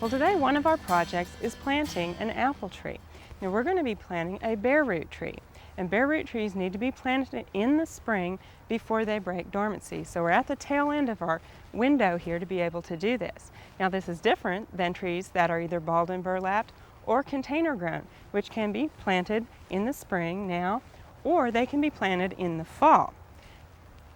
Well, today one of our projects is planting an apple tree. Now we're going to be planting a bare root tree. And bare root trees need to be planted in the spring before they break dormancy. So we're at the tail end of our window here to be able to do this. Now this is different than trees that are either balled and burlapped or container grown, which can be planted in the spring now, or they can be planted in the fall.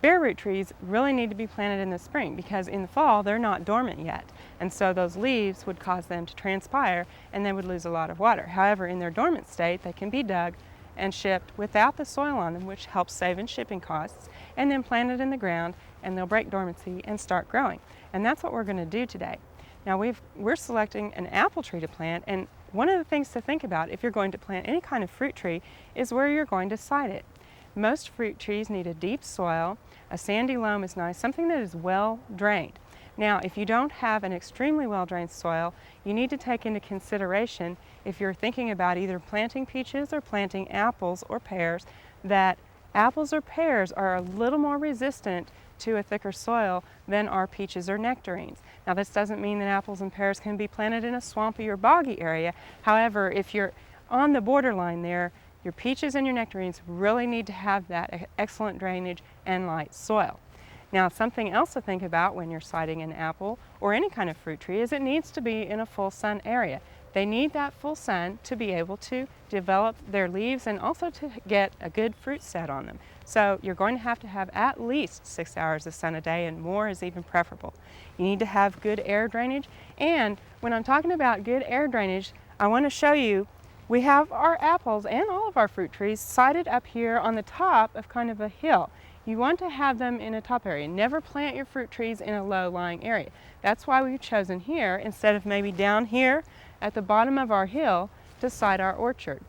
Bare root trees really need to be planted in the spring because in the fall they're not dormant yet, and so those leaves would cause them to transpire and they would lose a lot of water. However, in their dormant state they can be dug and shipped without the soil on them, which helps save in shipping costs, and then planted in the ground and they'll break dormancy and start growing. And that's what we're going to do today. Now we're selecting an apple tree to plant, and one of the things to think about if you're going to plant any kind of fruit tree is where you're going to site it. Most fruit trees need a deep soil. A sandy loam is nice, something that is well drained. Now, if you don't have an extremely well drained soil, you need to take into consideration, if you're thinking about either planting peaches or planting apples or pears, that apples or pears are a little more resistant to a thicker soil than are peaches or nectarines. Now, this doesn't mean that apples and pears can be planted in a swampy or boggy area. However, if you're on the borderline there, your peaches and your nectarines really need to have that excellent drainage and light soil. Now, something else to think about when you're siting an apple or any kind of fruit tree is it needs to be in a full sun area. They need that full sun to be able to develop their leaves and also to get a good fruit set on them. So you're going to have at least 6 hours of sun a day, and more is even preferable. You need to have good air drainage, and when I'm talking about good air drainage, I want to show you we have our apples and all of our fruit trees sited up here on the top of kind of a hill. You want to have them in a top area. Never plant your fruit trees in a low-lying area. That's why we've chosen here instead of maybe down here at the bottom of our hill to site our orchard.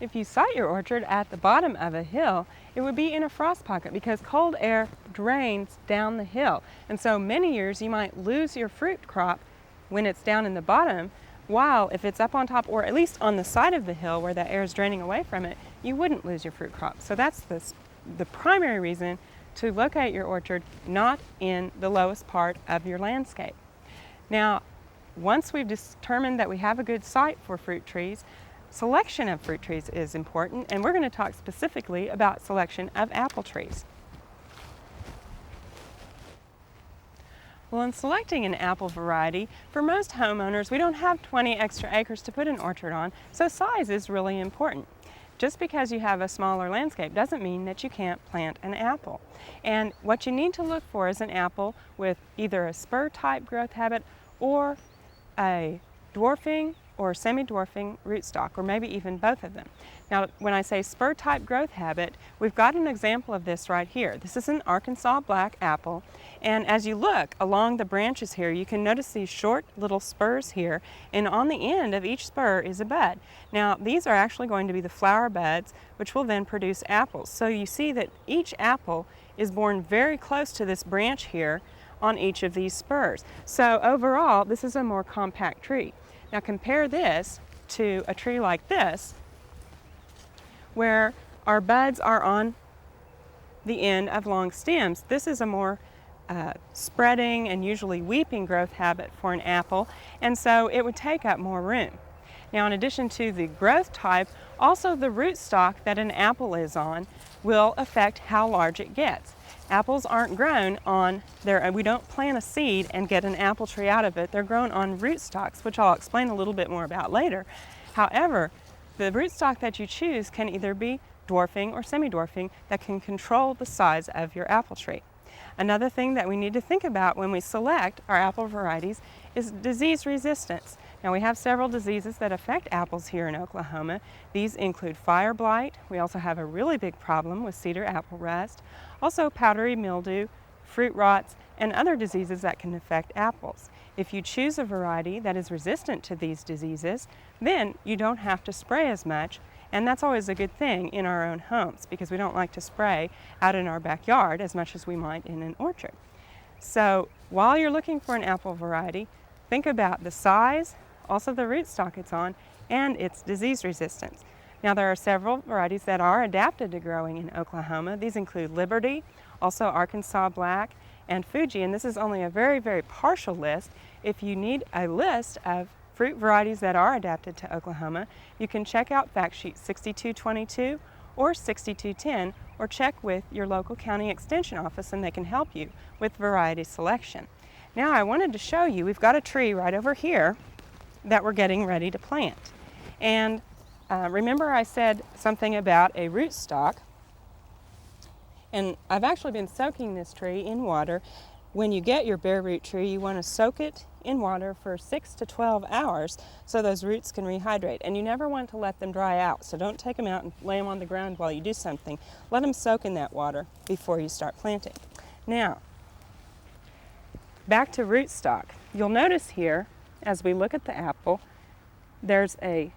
If you site your orchard at the bottom of a hill, it would be in a frost pocket because cold air drains down the hill. And so many years you might lose your fruit crop when it's down in the bottom, while if it's up on top or at least on the side of the hill where that air is draining away from it, you wouldn't lose your fruit crop. So that's the primary reason to locate your orchard not in the lowest part of your landscape. Now, once we've determined that we have a good site for fruit trees, selection of fruit trees is important, and we're going to talk specifically about selection of apple trees. Well, in selecting an apple variety, for most homeowners, we don't have 20 extra acres to put an orchard on, so size is really important. Just because you have a smaller landscape doesn't mean that you can't plant an apple. And what you need to look for is an apple with either a spur-type growth habit or a dwarfing or semi-dwarfing rootstock, or maybe even both of them. Now, when I say spur-type growth habit, we've got an example of this right here. This is an Arkansas black apple, and as you look along the branches here, you can notice these short little spurs here, and on the end of each spur is a bud. Now, these are actually going to be the flower buds, which will then produce apples. So you see that each apple is born very close to this branch here on each of these spurs. So overall, this is a more compact tree. Now compare this to a tree like this, where our buds are on the end of long stems. This is a more spreading and usually weeping growth habit for an apple, and so it would take up more room. Now, in addition to the growth type, also the rootstock that an apple is on will affect how large it gets. Apples aren't grown on we don't plant a seed and get an apple tree out of it. They're grown on rootstocks, which I'll explain a little bit more about later. However, the rootstock that you choose can either be dwarfing or semi-dwarfing that can control the size of your apple tree. Another thing that we need to think about when we select our apple varieties is disease resistance. Now, we have several diseases that affect apples here in Oklahoma. These include fire blight. We also have a really big problem with cedar apple rust, also powdery mildew, fruit rots, and other diseases that can affect apples. If you choose a variety that is resistant to these diseases, then you don't have to spray as much, and that's always a good thing in our own homes because we don't like to spray out in our backyard as much as we might in an orchard. So while you're looking for an apple variety, think about the size, also the rootstock it's on, and its disease resistance. Now, there are several varieties that are adapted to growing in Oklahoma. These include Liberty, also Arkansas Black, and Fuji, and this is only a very, very partial list. If you need a list of fruit varieties that are adapted to Oklahoma, you can check out fact sheet 6222 or 6210, or check with your local county extension office and they can help you with variety selection. Now I wanted to show you, we've got a tree right over here that we're getting ready to plant. And remember I said something about a rootstock, and I've actually been soaking this tree in water. When you get your bare root tree, you want to soak it in water for 6 to 12 hours so those roots can rehydrate. And you never want to let them dry out, so don't take them out and lay them on the ground while you do something. Let them soak in that water before you start planting. Now, back to rootstock. You'll notice here, as we look at the apple, there's a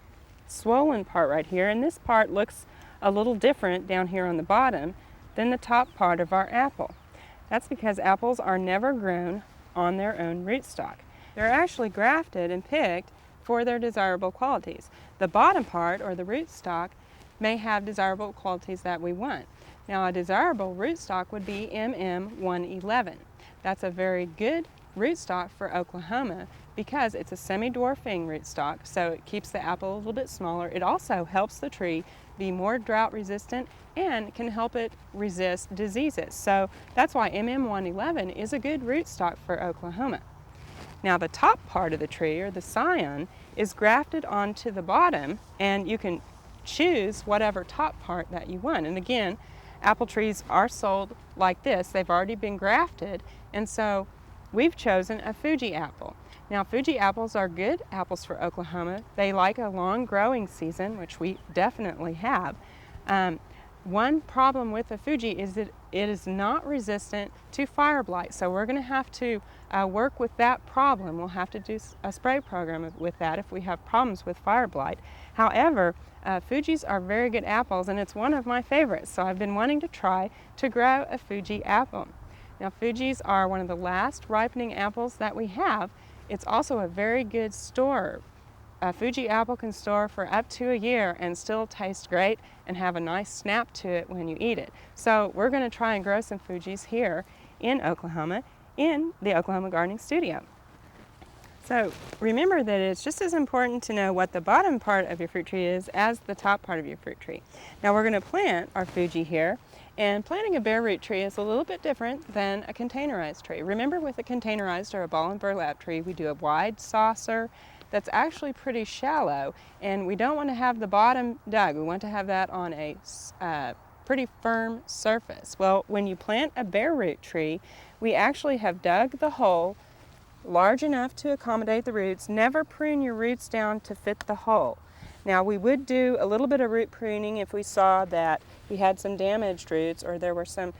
swollen part right here, and this part looks a little different down here on the bottom than the top part of our apple. That's because apples are never grown on their own rootstock. They're actually grafted and picked for their desirable qualities. The bottom part, or the rootstock, may have desirable qualities that we want. Now, a desirable rootstock would be MM111. That's a very good rootstock for Oklahoma because it's a semi-dwarfing rootstock, so it keeps the apple a little bit smaller. It also helps the tree be more drought resistant and can help it resist diseases. So that's why MM111 is a good rootstock for Oklahoma. Now the top part of the tree, or the scion, is grafted onto the bottom, and you can choose whatever top part that you want. And again, apple trees are sold like this. They've already been grafted, and so we've chosen a Fuji apple. Now Fuji apples are good apples for Oklahoma. They like a long growing season, which we definitely have. One problem with the Fuji is that it is not resistant to fire blight, so we're going to have to work with that problem. We'll have to do a spray program with that if we have problems with fire blight. However, Fujis are very good apples, and it's one of my favorites, so I've been wanting to try to grow a Fuji apple. Now Fujis are one of the last ripening apples that we have. It's also a very good store. A Fuji apple can store for up to a year and still taste great and have a nice snap to it when you eat it. So we're going to try and grow some Fujis here in Oklahoma in the Oklahoma Gardening Studio. So remember that it's just as important to know what the bottom part of your fruit tree is as the top part of your fruit tree. Now we're going to plant our Fuji here, and planting a bare root tree is a little bit different than a containerized tree. Remember, with a containerized or a ball and burlap tree, we do a wide saucer that's actually pretty shallow, and we don't want to have the bottom dug. We want to have that on a pretty firm surface. Well, when you plant a bare root tree, we actually have dug the hole large enough to accommodate the roots. Never prune your roots down to fit the hole. Now we would do a little bit of root pruning if we saw that we had some damaged roots, or there were some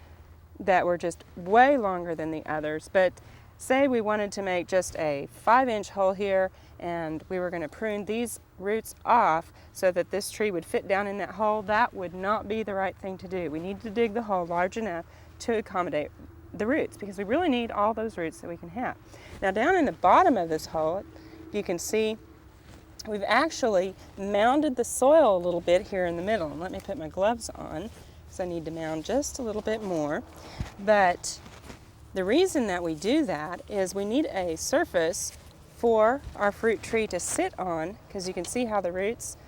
that were just way longer than the others. But say we wanted to make just a 5-inch hole here, and we were going to prune these roots off so that this tree would fit down in that hole, that would not be the right thing to do. We need to dig the hole large enough to accommodate the roots, because we really need all those roots that we can have. Now down in the bottom of this hole, you can see we've actually mounded the soil a little bit here in the middle. And let me put my gloves on, because I need to mound just a little bit more. But the reason that we do that is we need a surface for our fruit tree to sit on, because you can see how the roots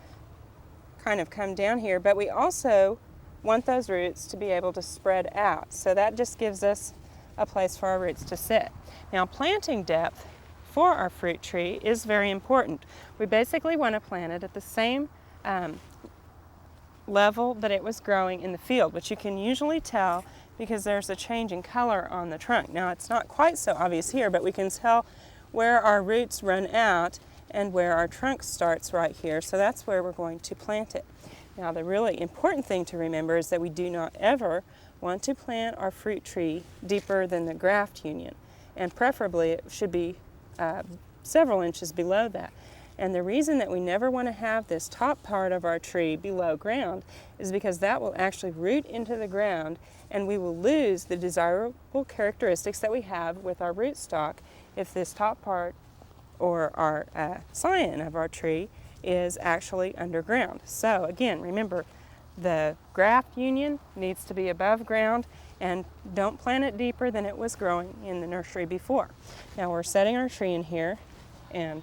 kind of come down here, but we also want those roots to be able to spread out. So that just gives us a place for our roots to sit. Now planting depth for our fruit tree is very important. We basically want to plant it at the same level that it was growing in the field, which you can usually tell because there's a change in color on the trunk. Now it's not quite so obvious here, but we can tell where our roots run out and where our trunk starts right here. So that's where we're going to plant it. Now the really important thing to remember is that we do not ever want to plant our fruit tree deeper than the graft union, and preferably it should be several inches below that. And the reason that we never want to have this top part of our tree below ground is because that will actually root into the ground, and we will lose the desirable characteristics that we have with our rootstock if this top part, or our scion of our tree, is actually underground. So again, remember, the graft union needs to be above ground, and don't plant it deeper than it was growing in the nursery before. Now we're setting our tree in here and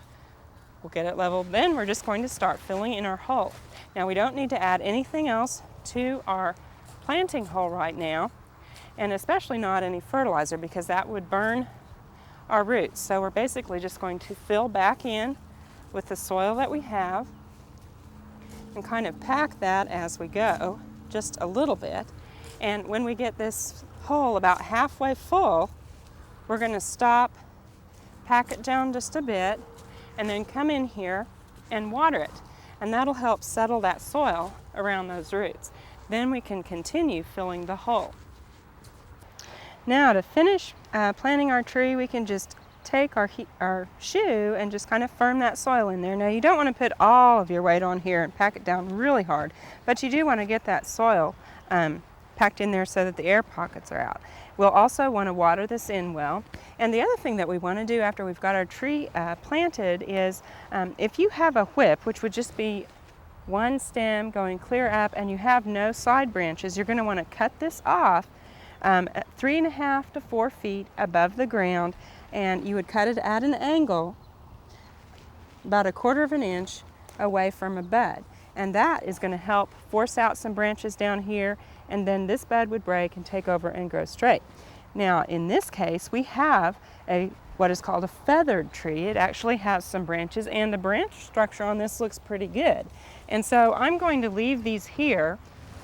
we'll get it leveled. Then we're just going to start filling in our hole. Now we don't need to add anything else to our planting hole right now, and especially not any fertilizer because that would burn our roots. So we're basically just going to fill back in with the soil that we have and kind of pack that as we go, just a little bit. And when we get this hole about halfway full, we're going to stop, pack it down just a bit, and then come in here and water it. And that'll help settle that soil around those roots. Then we can continue filling the hole. Now to finish planting our tree, we can just take our shoe and just kind of firm that soil in there. Now you don't want to put all of your weight on here and pack it down really hard, but you do want to get that soil packed in there so that the air pockets are out. We'll also want to water this in well. And the other thing that we want to do after we've got our tree planted is if you have a whip, which would just be one stem going clear up, and you have no side branches, you're going to want to cut this off at 3.5 to 4 feet above the ground, and you would cut it at an angle about 1/4 inch away from a bud. And that is going to help force out some branches down here, and then this bud would break and take over and grow straight. Now in this case we have what is called a feathered tree. It actually has some branches, and the branch structure on this looks pretty good. And so I'm going to leave these here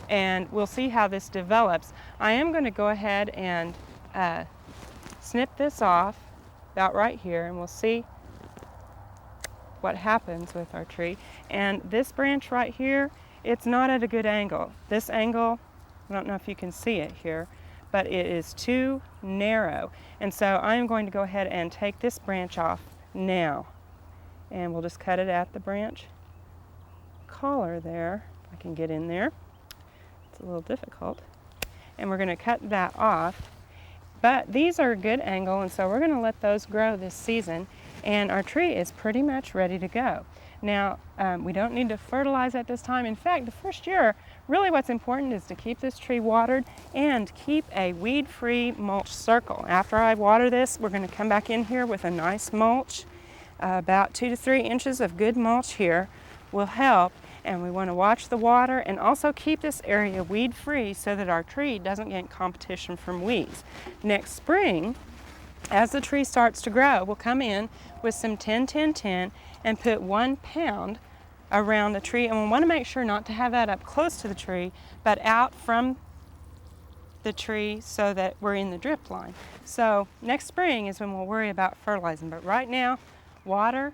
and we'll see how this develops. I am going to go ahead and snip this off about right here, and we'll see what happens with our tree. And this branch right here, it's not at a good angle. This angle, I don't know if you can see it here, but it is too narrow. And so I'm going to go ahead and take this branch off now. And we'll just cut it at the branch collar there. If I can get in there. It's a little difficult. And we're going to cut that off. But these are a good angle, and so we're going to let those grow this season, and our tree is pretty much ready to go. Now, we don't need to fertilize at this time. In fact, the first year, really what's important is to keep this tree watered and keep a weed-free mulch circle. After I water this, we're going to come back in here with a nice mulch. About 2 to 3 inches of good mulch here will help. And we want to watch the water and also keep this area weed-free so that our tree doesn't get competition from weeds. Next spring, as the tree starts to grow, we'll come in with some 10-10-10 and put 1 pound around the tree. And we want to make sure not to have that up close to the tree, but out from the tree so that we're in the drip line. So next spring is when we'll worry about fertilizing. But right now, water,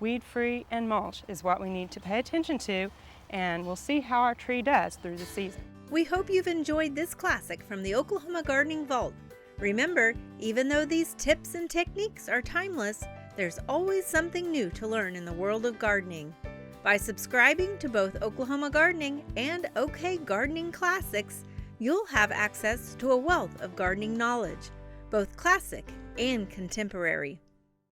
weed-free, and mulch is what we need to pay attention to, and we'll see how our tree does through the season. We hope you've enjoyed this classic from the Oklahoma Gardening Vault. Remember, even though these tips and techniques are timeless, there's always something new to learn in the world of gardening. By subscribing to both Oklahoma Gardening and OK Gardening Classics, you'll have access to a wealth of gardening knowledge, both classic and contemporary.